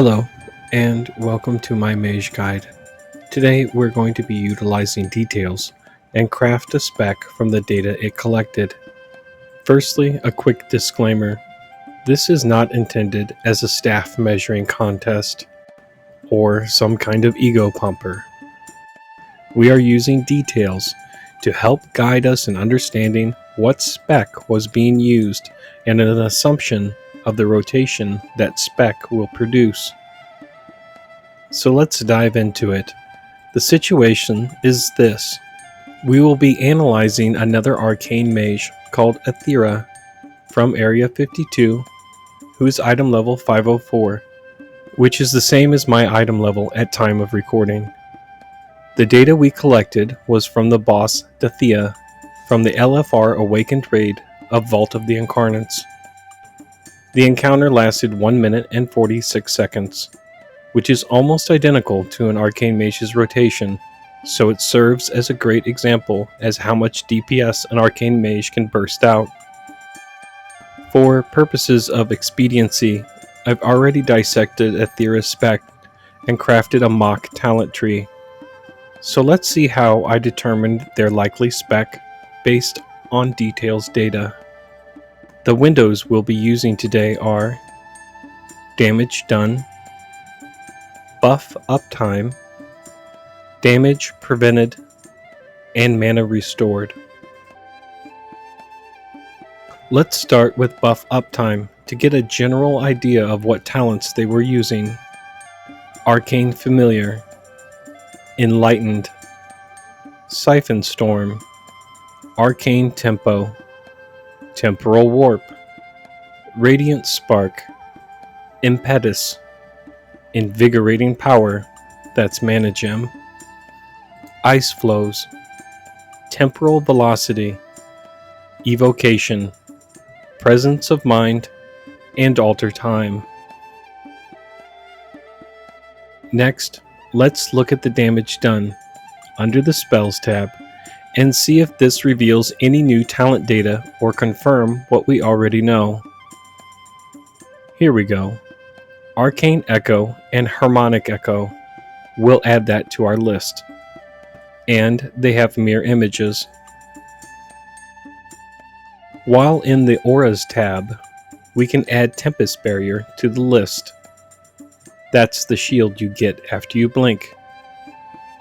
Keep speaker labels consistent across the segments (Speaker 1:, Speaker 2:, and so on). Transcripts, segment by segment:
Speaker 1: Hello, and welcome to my Mage Guide. Today we're going to be utilizing details and craft a spec from the data it collected. Firstly, a quick disclaimer. This is not intended as a staff measuring contest or some kind of ego pumper. We are using details to help guide us in understanding what spec was being used and an assumption of the rotation that spec will produce. So let's dive into it. The situation is this. We will be analyzing another Arcane Mage called Aethera from Area 52, whose item level 504, which is the same as my item level at time of recording. The data we collected was from the boss Aethera from the LFR Awakened raid of Vault of the Incarnates. The encounter lasted 1 minute and 46 seconds, which is almost identical to an Arcane Mage's rotation, so it serves as a great example as how much DPS an Arcane Mage can burst out. For purposes of expediency, I've already dissected Aethera's spec and crafted a mock talent tree. So let's see how I determined their likely spec based on details data. The windows we'll be using today are damage done, buff uptime, damage prevented, and mana restored. Let's start with buff uptime to get a general idea of what talents they were using. Arcane Familiar, Enlightened, Siphon Storm, Arcane Tempo, Temporal Warp, Radiant Spark, Impetus, Invigorating Power, that's Mana Gem, Ice Flows, Temporal Velocity, Evocation, Presence of Mind, and Alter Time. Next, let's look at the damage done under the Spells tab and see if this reveals any new talent data or confirm what we already know. Here we go. Arcane Echo and Harmonic Echo. We'll add that to our list. And they have mirror images. While in the Auras tab, we can add Tempest Barrier to the list. That's the shield you get after you blink.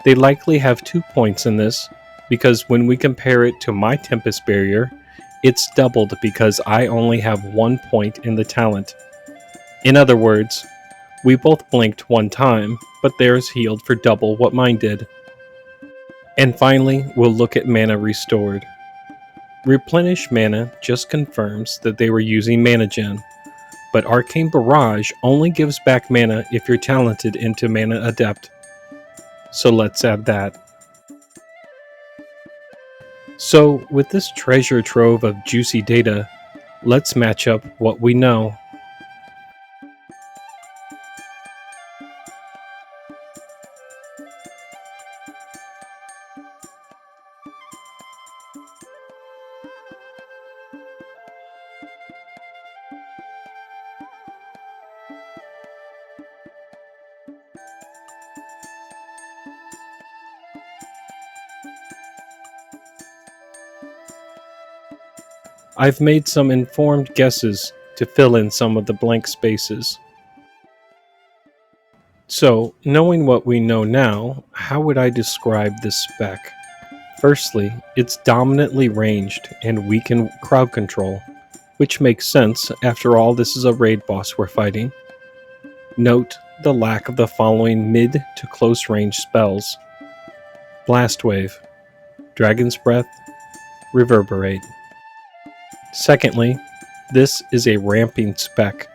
Speaker 1: They likely have 2 points in this, because when we compare it to my Tempest Barrier, it's doubled because I only have 1 point in the talent. In other words, we both blinked 1 time, but theirs healed for double what mine did. And finally, we'll look at mana restored. Replenish mana just confirms that they were using Mana Gem, but Arcane Barrage only gives back mana if you're talented into Mana Adept. So let's add that. So with this treasure trove of juicy data, let's match up what we know. I've made some informed guesses to fill in some of the blank spaces. So, knowing what we know now, how would I describe this spec? Firstly, it's dominantly ranged and weak in crowd control, which makes sense, after all this is a raid boss we're fighting. Note the lack of the following mid to close range spells: Blast Wave, Dragon's Breath, Reverberate. Secondly, this is a ramping spec.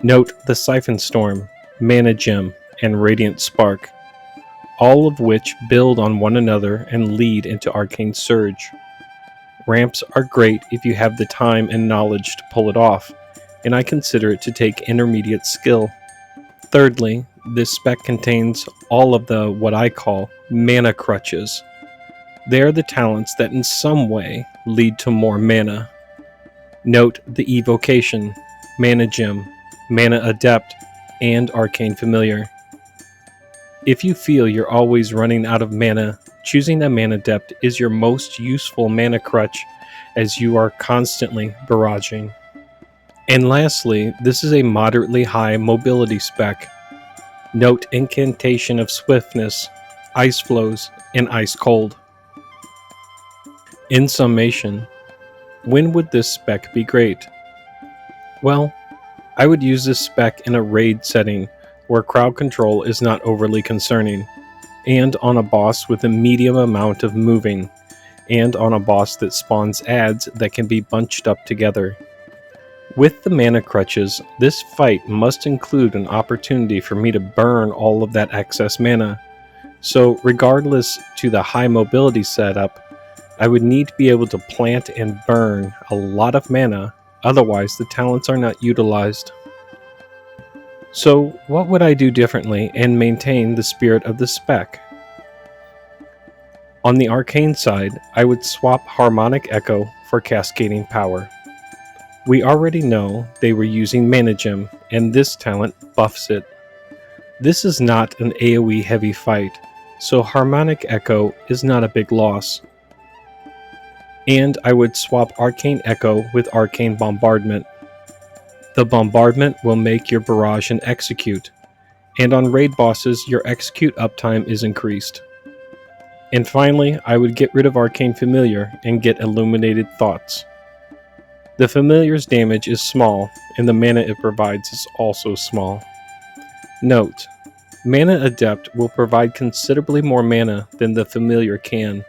Speaker 1: Note the Siphon Storm, Mana Gem, and Radiant Spark, all of which build on one another and lead into Arcane Surge. Ramps are great if you have the time and knowledge to pull it off, and I consider it to take intermediate skill. Thirdly, this spec contains all of the what I call mana crutches. They are the talents that in some way lead to more mana. Note the Evocation, Mana Gem, Mana Adept, and Arcane Familiar. If you feel you're always running out of mana, choosing a mana depth is your most useful mana crutch as you are constantly barraging. And lastly, this is a moderately high mobility spec. Note Incantation of Swiftness, Ice Flows, and Ice Cold. In summation, when would this spec be great? Well, I would use this spec in a raid setting where crowd control is not overly concerning, and on a boss with a medium amount of moving, and on a boss that spawns adds that can be bunched up together. With the mana crutches, this fight must include an opportunity for me to burn all of that excess mana. So regardless to the high mobility setup, I would need to be able to plant and burn a lot of mana, otherwise the talents are not utilized. So what would I do differently and maintain the spirit of the spec? On the arcane side, I would swap Harmonic Echo for Cascading Power. We already know they were using Mana Gem, and this talent buffs it. This is not an AoE heavy fight, so Harmonic Echo is not a big loss. And I would swap Arcane Echo with Arcane Bombardment. The Bombardment will make your barrage an execute, and on raid bosses your execute uptime is increased. And finally, I would get rid of Arcane Familiar and get Illuminated Thoughts. The Familiar's damage is small, and the mana it provides is also small. Note, Mana Adept will provide considerably more mana than the Familiar can.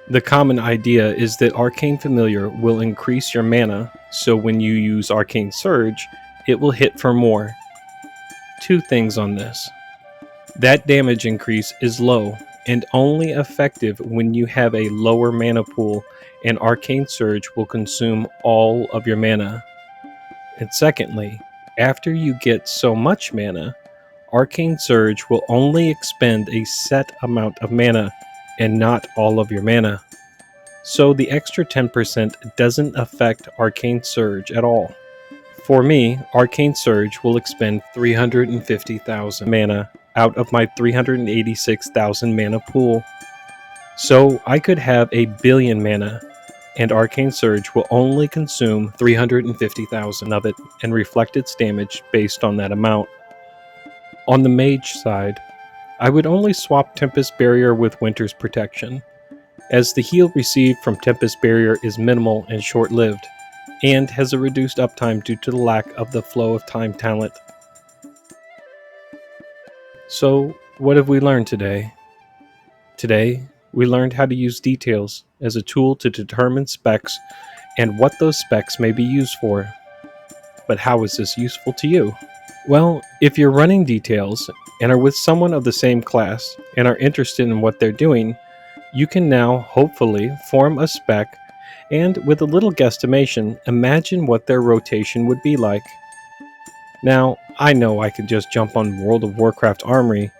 Speaker 1: The common idea is that Arcane Familiar will increase your mana, so when you use Arcane Surge, it will hit for more. Two things on this. That damage increase is low, and only effective when you have a lower mana pool, and Arcane Surge will consume all of your mana. And secondly, after you get so much mana, Arcane Surge will only expend a set amount of mana, and not all of your mana. So the extra 10% doesn't affect Arcane Surge at all. For me, Arcane Surge will expend 350,000 mana out of my 386,000 mana pool. So I could have a billion mana, and Arcane Surge will only consume 350,000 of it and reflect its damage based on that amount. On the mage side, I would only swap Tempest Barrier with Winter's Protection, as the heal received from Tempest Barrier is minimal and short-lived, and has a reduced uptime due to the lack of the Flow of Time talent. So, what have we learned today? Today, we learned how to use details as a tool to determine specs and what those specs may be used for. But how is this useful to you? Well, if you're running details and are with someone of the same class and are interested in what they're doing, you can now hopefully form a spec and, with a little guesstimation, imagine what their rotation would be like. Now, I know I could just jump on World of Warcraft Armory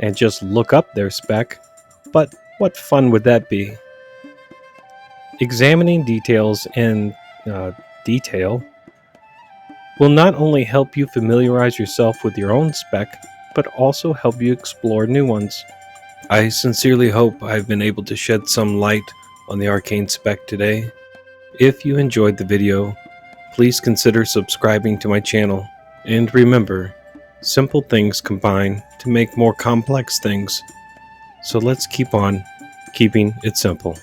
Speaker 1: and just look up their spec, but what fun would that be? Examining details in detail will not only help you familiarize yourself with your own spec, but also help you explore new ones. I sincerely hope I've been able to shed some light on the Arcane spec today. If you enjoyed the video, please consider subscribing to my channel. And remember, simple things combine to make more complex things. So let's keep on keeping it simple.